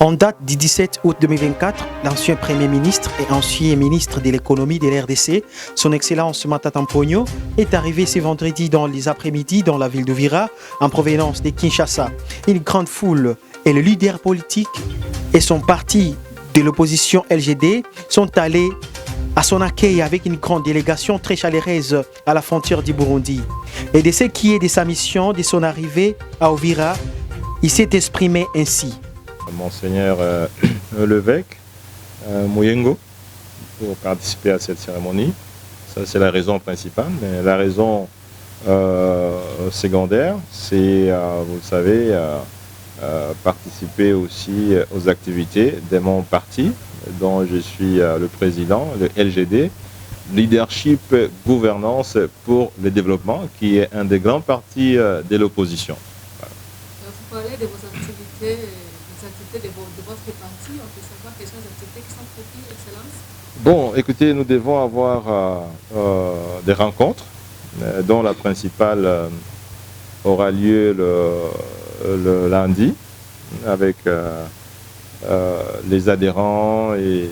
En date du 17 août 2024, l'ancien Premier ministre et ancien ministre de l'économie de l'RDC, son Excellence Matata Mponyo, est arrivé ce vendredi dans les après-midi dans la ville d'Uvira, en provenance de Kinshasa. Une grande foule et le leader politique et son parti de l'opposition LGD sont allés à son accueil avec une grande délégation très chaleureuse à la frontière du Burundi. Et de ce qui est de sa mission, de son arrivée à Uvira, il s'est exprimé ainsi. Monseigneur l'évêque Muyengo pour participer à cette cérémonie. Ça, c'est la raison principale. Mais la raison secondaire, c'est, vous le savez, participer aussi aux activités de mon parti, dont je suis le président, le LGD, Leadership Gouvernance pour le Développement, qui est un des grands partis de l'opposition. Voilà. Vous parlez de vos activités. De votre parti, on peut savoir quelles sont les activités qui sont propices, Excellence? Bon, écoutez, nous devons avoir des rencontres, dont la principale aura lieu le lundi, avec les adhérents et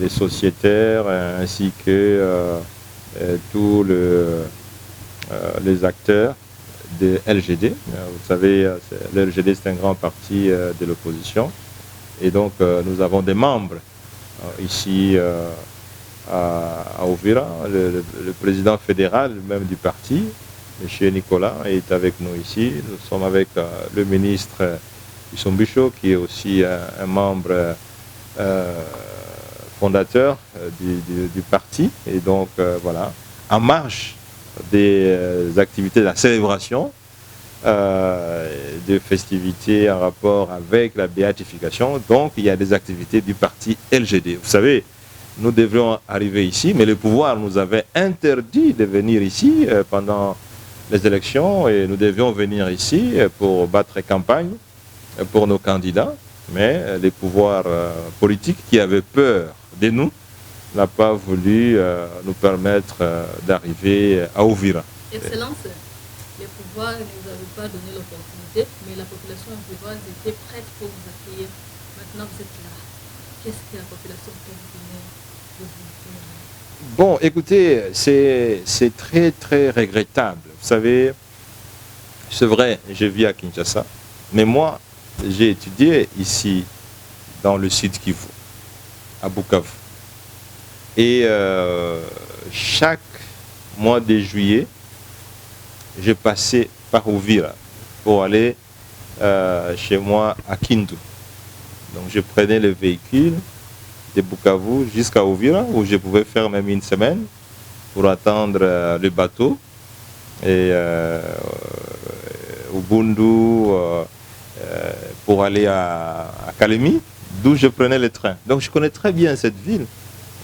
les sociétaires, ainsi que tous les acteurs de LGD. Vous savez, le LGD, c'est un grand parti de l'opposition. Et donc, nous avons des membres ici à Uvira. Le président fédéral même du parti, M. Nicolas, est avec nous ici. Nous sommes avec le ministre Issombisho, qui est aussi un membre fondateur du parti. Et donc, voilà, en marge des activités de la célébration, des festivités en rapport avec la béatification. Donc, il y a des activités du parti LGD. Vous savez, nous devrions arriver ici, mais le pouvoir nous avait interdit de venir ici pendant les élections et nous devions venir ici pour battre campagne pour nos candidats. Mais les pouvoirs politiques qui avaient peur de nous n'a pas voulu nous permettre d'arriver à Uvira. Excellence, les pouvoirs ne vous avaient pas donné l'opportunité, mais la population ouvriroise était prête pour vous accueillir. Maintenant, vous êtes là. Qu'est-ce que la population peut vous donner de vous? Bon, écoutez, c'est très, très regrettable. Vous savez, c'est vrai, je vis à Kinshasa, mais moi, j'ai étudié ici, dans le sud Kivu, à Bukavu. Et chaque mois de juillet, je passais par Uvira pour aller chez moi à Kindu. Donc je prenais le véhicule de Bukavu jusqu'à Uvira, où je pouvais faire même une semaine pour attendre le bateau. Et Ubundu pour aller à Kalemi, d'où je prenais le train. Donc je connais très bien cette ville,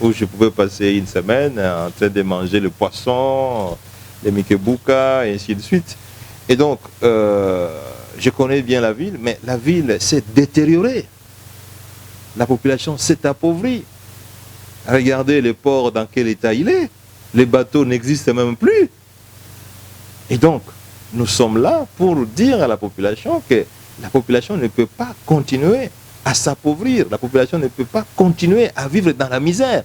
où je pouvais passer une semaine en train de manger le poisson, les mikebuka, et ainsi de suite. Et donc, je connais bien la ville, mais la ville s'est détériorée. La population s'est appauvrie. Regardez le port dans quel état il est. Les bateaux n'existent même plus. Et donc, nous sommes là pour dire à la population que la population ne peut pas continuer à s'appauvrir. La population ne peut pas continuer à vivre dans la misère.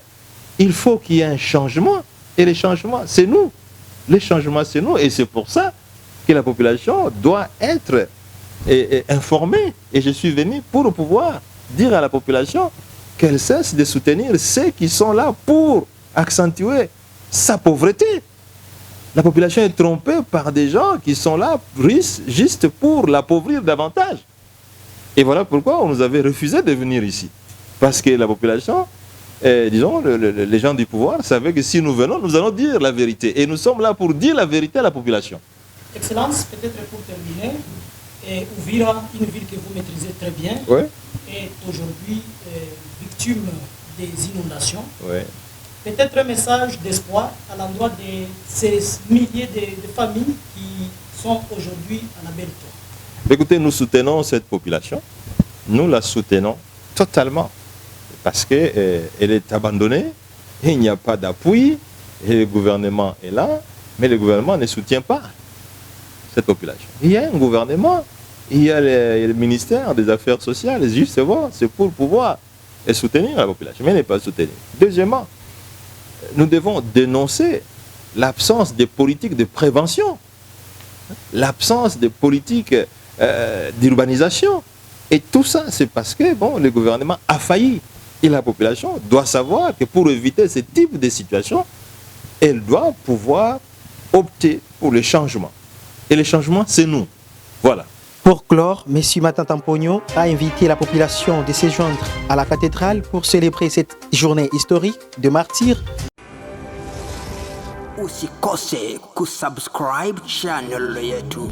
Il faut qu'il y ait un changement. Et le changement, c'est nous. Le changement, c'est nous. Et c'est pour ça que la population doit être informée. Et je suis venu pour pouvoir dire à la population qu'elle cesse de soutenir ceux qui sont là pour accentuer sa pauvreté. La population est trompée par des gens qui sont là juste pour l'appauvrir davantage. Et voilà pourquoi on nous avait refusé de venir ici. Parce que la population, disons, les gens du pouvoir savaient que si nous venons, nous allons dire la vérité. Et nous sommes là pour dire la vérité à la population. Excellence, peut-être pour terminer, Uvira, une ville que vous maîtrisez très bien, ouais, est aujourd'hui victime des inondations. Ouais. Peut-être un message d'espoir à l'endroit de ces milliers de familles qui sont aujourd'hui en aberration. Écoutez, nous soutenons cette population. Nous la soutenons totalement. Parce qu'elle est abandonnée, et il n'y a pas d'appui, et le gouvernement est là, mais le gouvernement ne soutient pas cette population. Il y a un gouvernement, il y a le ministère des Affaires sociales, justement, c'est pour pouvoir soutenir la population, mais ne pas soutenir. Deuxièmement, nous devons dénoncer l'absence de politiques de prévention, l'absence de politiques d'urbanisation. Et tout ça, c'est parce que le gouvernement a failli. Et la population doit savoir que pour éviter ce type de situation, elle doit pouvoir opter pour le changement. Et le changement, c'est nous. Voilà. Pour clore, M. Matata Mpogno a invité la population de se joindre à la cathédrale pour célébrer cette journée historique de martyrs. Usikose kusubscribe channel yetu.